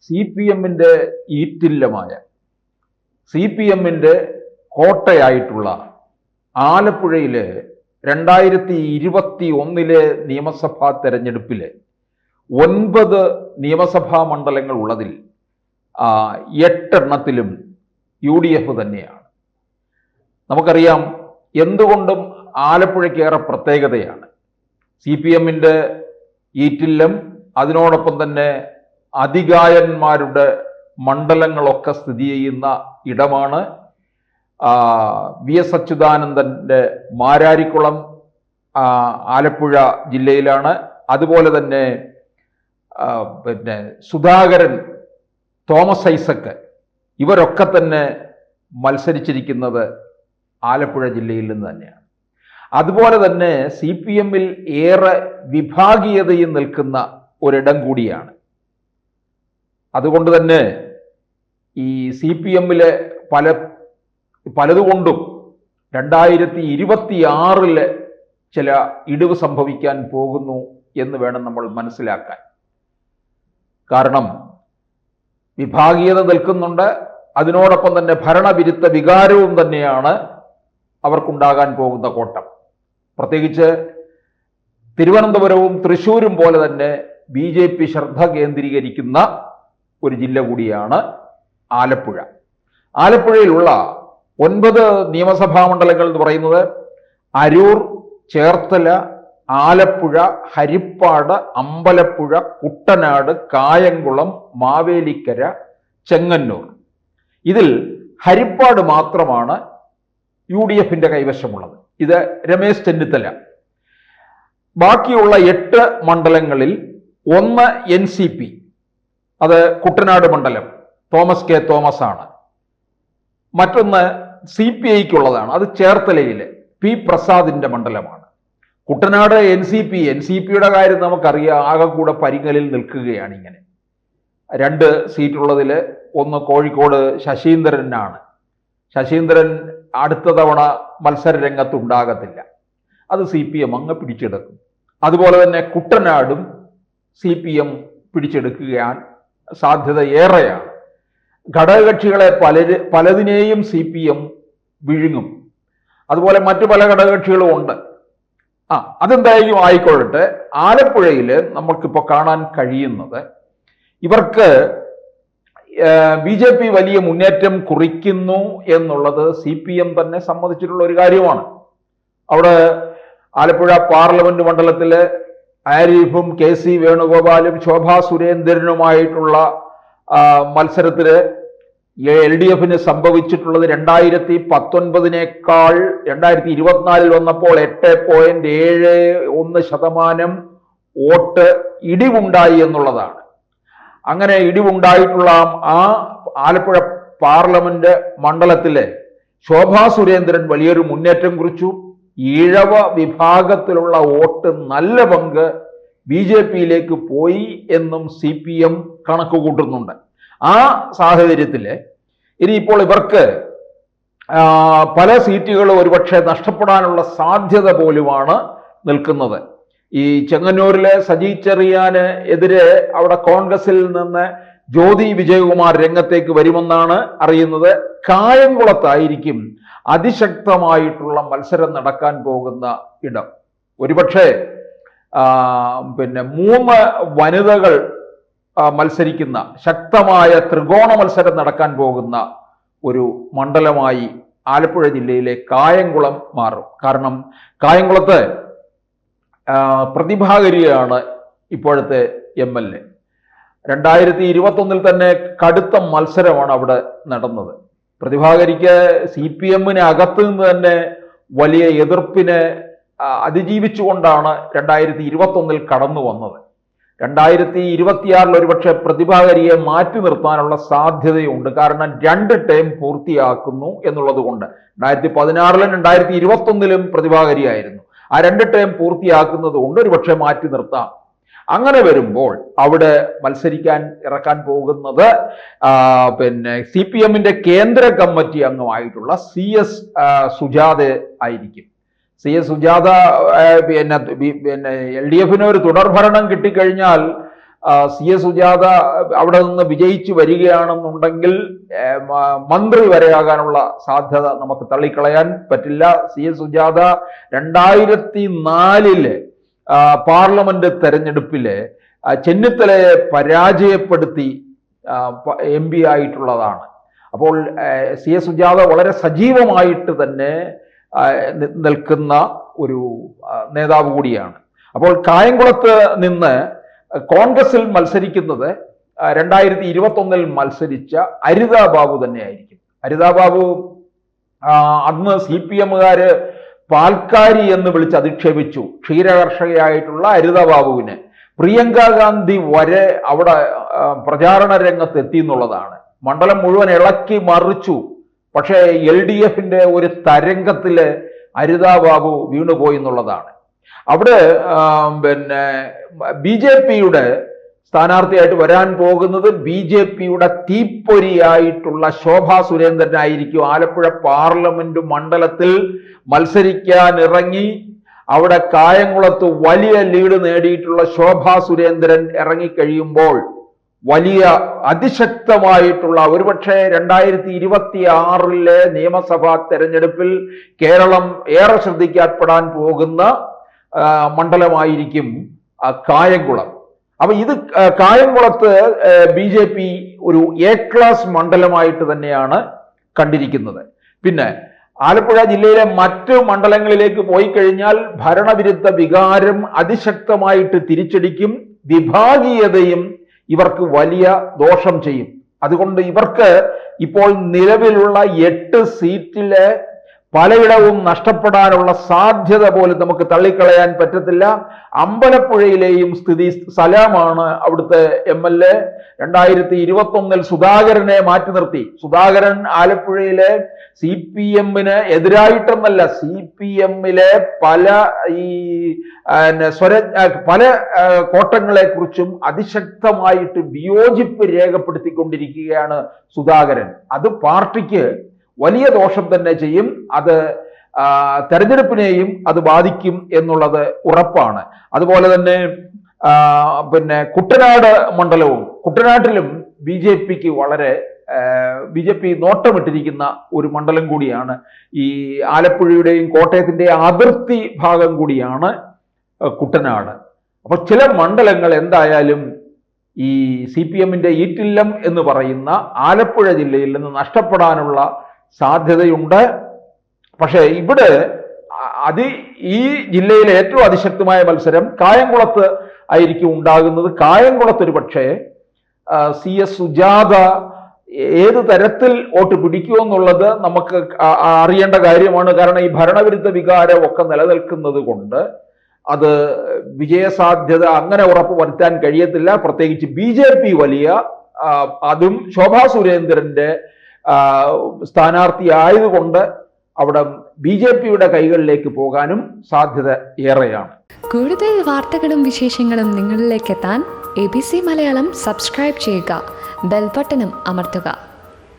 CPM-ന്റെ ഈറ്റില്ലമായ CPM-ന്റെ കോട്ടയായിട്ടുള്ള ആലപ്പുഴയിലെ 2021 നിയമസഭാ തെരഞ്ഞെടുപ്പിലെ 9 നിയമസഭാ മണ്ഡലങ്ങൾ ഉള്ളതിൽ 8 എണ്ണത്തിലും UDF തന്നെയാണ്. നമുക്കറിയാം എന്തുകൊണ്ടും ആലപ്പുഴയ്ക്കേറെ പ്രത്യേകതയാണ്. CPM-ന്റെ ഈറ്റില്ലം, അതിനോടൊപ്പം തന്നെ അതികായന്മാരുടെ മണ്ഡലങ്ങളൊക്കെ സ്ഥിതി ചെയ്യുന്ന ഇടമാണ്. VS അച്യുതാനന്ദൻ്റെ മാരാരിക്കുളം ആലപ്പുഴ ജില്ലയിലാണ്. അതുപോലെ തന്നെ സുധാകരൻ, തോമസ് ഐസക് ഇവരൊക്കെ തന്നെ മത്സരിച്ചിരിക്കുന്നത് ആലപ്പുഴ ജില്ലയിൽ നിന്ന് തന്നെയാണ്. അതുപോലെ തന്നെ CPM-ൽ ഏറെ വിഭാഗീയതയിൽ നിൽക്കുന്ന ഒരിടം കൂടിയാണ്. അതുകൊണ്ട് തന്നെ ഈ CPM-ലെ പലതുകൊണ്ടും 2026 ചില ഇടിവ് സംഭവിക്കാൻ പോകുന്നു എന്ന് വേണം നമ്മൾ മനസ്സിലാക്കാൻ. കാരണം വിഭാഗീയത നിൽക്കുന്നുണ്ട്, അതിനോടൊപ്പം തന്നെ ഭരണവിരുദ്ധ വികാരവും തന്നെയാണ് അവർക്കുണ്ടാകാൻ പോകുന്ന കോട്ടം. പ്രത്യേകിച്ച് തിരുവനന്തപുരവും തൃശ്ശൂരും പോലെ തന്നെ BJP ശ്രദ്ധ കേന്ദ്രീകരിക്കുന്ന ഒരു ജില്ല കൂടിയാണ് ആലപ്പുഴ. ആലപ്പുഴയിലുള്ള 9 നിയമസഭാ മണ്ഡലങ്ങൾ എന്ന് പറയുന്നത് അരൂർ, ചേർത്തല, ആലപ്പുഴ, ഹരിപ്പാട്, അമ്പലപ്പുഴ, കുട്ടനാട്, കായംകുളം, മാവേലിക്കര, ചെങ്ങന്നൂർ. ഇതിൽ ഹരിപ്പാട് മാത്രമാണ് UDF-ന്റെ കൈവശമുള്ളത്. ഇത് രമേശ് ചെന്നിത്തല. ബാക്കിയുള്ള 8 മണ്ഡലങ്ങളിൽ ഒന്ന് NCP, അത് കുട്ടനാട് മണ്ഡലം തോമസ് കെ തോമസ് ആണ്. മറ്റൊന്ന് CPI-ക്കുള്ളതാണ്, അത് ചേർത്തലയിലെ P പ്രസാദിന്റെ മണ്ഡലമാണ്. കുട്ടനാട് NCP-യുടെ കാര്യം നമുക്കറിയാം, ആകെ കൂടെ പരിങ്ങലിൽ നിൽക്കുകയാണ്. ഇങ്ങനെ 2 സീറ്റുള്ളതിൽ ഒന്ന് കോഴിക്കോട് ശശീന്ദ്രനാണ്. ശശീന്ദ്രൻ അടുത്ത തവണ മത്സര രംഗത്തുണ്ടാകത്തില്ല, അത് CPM അങ്ങ് പിടിച്ചെടുക്കും. അതുപോലെ തന്നെ കുട്ടനാടും CPM പിടിച്ചെടുക്കാൻ സാധ്യത ഏറെയാണ്. ഘടകകക്ഷികളെ പലതിനെയും CPM വിഴുങ്ങും. അതുപോലെ മറ്റു പല ഘടകകക്ഷികളും ഉണ്ട്. അതെന്തായാലും ആയിക്കൊള്ളട്ടെ. ആലപ്പുഴയിൽ നമുക്കിപ്പോൾ കാണാൻ കഴിയുന്നത് ഇവർക്ക് BJP വലിയ മുന്നേറ്റം കുറിക്കുന്നു എന്നുള്ളത് CPM തന്നെ സമ്മതിച്ചിട്ടുള്ള ഒരു കാര്യമാണ്. അവിടെ ആലപ്പുഴ പാർലമെന്റ് മണ്ഡലത്തില് ആരിഫും KC വേണുഗോപാലും ശോഭാ സുരേന്ദ്രനുമായിട്ടുള്ള മത്സരത്തില് LDF-ന് സംഭവിച്ചിട്ടുള്ളത് 2019-നേക്കാൾ 2024 വന്നപ്പോൾ 8.71% വോട്ട് ഇടിവുണ്ടായി എന്നുള്ളതാണ്. അങ്ങനെ ഇടിവുണ്ടായിട്ടുള്ള ആ ആലപ്പുഴ പാർലമെന്റ് മണ്ഡലത്തിലെ ശോഭാ സുരേന്ദ്രൻ വലിയൊരു മുന്നേറ്റം കുറിച്ചു. ഈഴവ വിഭാഗത്തിലുള്ള വോട്ട് നല്ല പങ്ക് BJP-യിലേക്ക് പോയി എന്നും CPM കണക്ക് കൂട്ടുന്നുണ്ട്. ആ സാഹചര്യത്തിൽ ഇനിയിപ്പോൾ ഇവർക്ക് പല സീറ്റുകളും ഒരുപക്ഷെ നഷ്ടപ്പെടാനുള്ള സാധ്യത പോലുമാണ് നിൽക്കുന്നത്. ഈ ചെങ്ങന്നൂരിലെ സജി ചെറിയാന് എതിരെ അവിടെ കോൺഗ്രസിൽ നിന്ന് ജ്യോതി വിജയകുമാർ രംഗത്തേക്ക് വരുമെന്നാണ് അറിയുന്നത്. കായംകുളത്തായിരിക്കും അതിശക്തമായിട്ടുള്ള മത്സരം നടക്കാൻ പോകുന്ന ഇടം. ഒരുപക്ഷെ 3 വനിതകൾ മത്സരിക്കുന്ന ശക്തമായ ത്രികോണ മത്സരം നടക്കാൻ പോകുന്ന ഒരു മണ്ഡലമായി ആലപ്പുഴ ജില്ലയിലെ കായംകുളം മാറും. കാരണം കായംകുളത്ത് പ്രതിഭാകരിയാണ് ഇപ്പോഴത്തെ MLA. 2021 തന്നെ കടുത്ത മത്സരമാണ് അവിടെ നടന്നത്. പ്രതിഭാകരിക്ക് CPM-ന് അകത്ത് നിന്ന് തന്നെ വലിയ എതിർപ്പിനെ അതിജീവിച്ചുകൊണ്ടാണ് 2021 കടന്നു വന്നത്. 2026 ഒരുപക്ഷെ പ്രതിഭാകരിയെ മാറ്റി നിർത്താനുള്ള സാധ്യതയുണ്ട്. കാരണം 2 ടേം പൂർത്തിയാക്കുന്നു എന്നുള്ളത് കൊണ്ട്. 2016-ലും 2021-ലും പ്രതിഭാകരിയായിരുന്നു. ആ 2 ടേം പൂർത്തിയാക്കുന്നത് കൊണ്ട് ഒരുപക്ഷെ മാറ്റി നിർത്താം. അങ്ങനെ വരുമ്പോൾ അവിടെ മത്സരിക്കാൻ ഇറക്കാൻ പോകുന്നത് CPM-ന്റെ കേന്ദ്ര കമ്മിറ്റി അംഗമായിട്ടുള്ള CS സുജാത ആയിരിക്കും. CS സുജാത LDF-ന് ഒരു തുടർഭരണം കിട്ടിക്കഴിഞ്ഞാൽ CS സുജാത അവിടെ നിന്ന് വിജയിച്ചു വരികയാണെന്നുണ്ടെങ്കിൽ മന്ത്രി വരെയാകാനുള്ള സാധ്യത നമുക്ക് തള്ളിക്കളയാൻ പറ്റില്ല. CS സുജാത 2004 പാർലമെന്റ് തെരഞ്ഞെടുപ്പില് ചെന്നിത്തലയെ പരാജയപ്പെടുത്തി MP ആയിട്ടുള്ളതാണ്. അപ്പോൾ CS സുജാത വളരെ സജീവമായിട്ട് തന്നെ നിൽക്കുന്ന ഒരു നേതാവ് കൂടിയാണ്. അപ്പോൾ കായംകുളത്ത് നിന്ന് കോൺഗ്രസിൽ മത്സരിക്കുന്നത് 2021 മത്സരിച്ച അരിതാ ബാബു തന്നെയായിരിക്കും. അരിതാ ബാബു അന്ന് CPM-കാര് പാൽക്കാരി എന്ന് വിളിച്ച് അധിക്ഷേപിച്ചു. ക്ഷീരകർഷകയായിട്ടുള്ള അരിതാ ബാബുവിന് പ്രിയങ്ക ഗാന്ധി വരെ അവിടെ പ്രചാരണ രംഗത്ത് എത്തി എന്നുള്ളതാണ്. മണ്ഡലം മുഴുവൻ ഇളക്കി മറിച്ചു. പക്ഷേ LDF-ന്റെ ഒരു തരംഗത്തില് അരിതാ ബാബു വീണുപോയി എന്നുള്ളതാണ്. അവിടെ BJP-യുടെ സ്ഥാനാർത്ഥിയായിട്ട് വരാൻ പോകുന്നത് BJP-യുടെ തീപ്പൊരിയായിട്ടുള്ള ശോഭാ സുരേന്ദ്രനായിരിക്കും. ആലപ്പുഴ പാർലമെന്റ് മണ്ഡലത്തിൽ മത്സരിക്കാൻ ഇറങ്ങി അവിടെ കായംകുളത്ത് വലിയ ലീഡ് നേടിയിട്ടുള്ള ശോഭാ സുരേന്ദ്രൻ ഇറങ്ങിക്കഴിയുമ്പോൾ വലിയ അതിശക്തമായിട്ടുള്ള, ഒരുപക്ഷെ 2026 നിയമസഭാ തെരഞ്ഞെടുപ്പിൽ കേരളം ഏറെ ശ്രദ്ധിക്കപ്പെടാൻ പോകുന്ന മണ്ഡലമായിരിക്കും കായംകുളം. അപ്പൊ ഇത് കായംകുളത്ത് BJP ഒരു ക്ലാസ് മണ്ഡലമായിട്ട് തന്നെയാണ് കണ്ടിരിക്കുന്നത്. പിന്നെ ആലപ്പുഴ ജില്ലയിലെ മറ്റ് മണ്ഡലങ്ങളിലേക്ക് പോയി കഴിഞ്ഞാൽ ഭരണവിരുദ്ധ വികാരം അതിശക്തമായിട്ട് തിരിച്ചടിക്കും. വിഭാഗീയതയും ഇവർക്ക് വലിയ ദോഷം ചെയ്യും. അതുകൊണ്ട് ഇവർക്ക് ഇപ്പോൾ നിലവിലുള്ള 8 സീറ്റിലെ പലയിടവും നഷ്ടപ്പെടാനുള്ള സാധ്യത പോലും നമുക്ക് തള്ളിക്കളയാൻ പറ്റത്തില്ല. അമ്പലപ്പുഴയിലെയും സ്ഥിതി സലാമാണ്. അവിടുത്തെ MLA 2021 സുധാകരനെ മാറ്റി നിർത്തി. സുധാകരൻ ആലപ്പുഴയിലെ CPM-ന് എതിരായിട്ടെന്നല്ല, CPM-ലെ പല പല കോട്ടങ്ങളെ കുറിച്ചും അതിശക്തമായിട്ട് വിയോജിപ്പ് രേഖപ്പെടുത്തിക്കൊണ്ടിരിക്കുകയാണ് സുധാകരൻ. അത് പാർട്ടിക്ക് വലിയ ദോഷം തന്നെ ചെയ്യും. അത് തെരഞ്ഞെടുപ്പിനെയും അത് ബാധിക്കും എന്നുള്ളത് ഉറപ്പാണ്. അതുപോലെ തന്നെ കുട്ടനാട് മണ്ഡലവും, കുട്ടനാട്ടിലും BJP നോട്ടമിട്ടിരിക്കുന്ന ഒരു മണ്ഡലം കൂടിയാണ്. ഈ ആലപ്പുഴയുടെയും കോട്ടയത്തിന്റെയും അതിർത്തി ഭാഗം കൂടിയാണ് കുട്ടനാട്. അപ്പൊ ചില മണ്ഡലങ്ങൾ എന്തായാലും ഈ CPM-ന്റെ ഈറ്റില്ലം എന്ന് പറയുന്ന ആലപ്പുഴ ജില്ലയിൽ നിന്ന് നഷ്ടപ്പെടാനുള്ള സാധ്യതയുണ്ട്. പക്ഷേ ഇവിടെ ഈ ജില്ലയിലെ ഏറ്റവും അതിശക്തമായ മത്സരം കായംകുളത്ത് ആയിരിക്കും ഉണ്ടാകുന്നത്. കായംകുളത്ത് ഒരു പക്ഷേ CS സുജാത ഏത് തരത്തിൽ വോട്ട് പിടിക്കുമെന്നുള്ളത് നമുക്ക് അറിയേണ്ട കാര്യമാണ്. കാരണം ഈ ഭരണവിരുദ്ധ വികാരം ഒക്കെ നിലനിൽക്കുന്നത് കൊണ്ട് അത് വിജയസാധ്യത അങ്ങനെ ഉറപ്പ് വരുത്താൻ കഴിയത്തില്ല. പ്രത്യേകിച്ച് BJP വലിയ, അതും ശോഭാ സുരേന്ദ്രന്റെ സ്ഥാനാർത്ഥി ആയതുകൊണ്ട് അവിടെ BJP-യുടെ കൈകളിലേക്ക് പോകാനും സാധ്യത ഏറെയാണ്. കൂടുതൽ വാർത്തകളും വിശേഷങ്ങളും നിങ്ങളിലേക്ക് എത്താൻ ABC മലയാളം സബ്സ്ക്രൈബ് ചെയ്യുക, ബെൽ ബട്ടണും അമർത്തുക.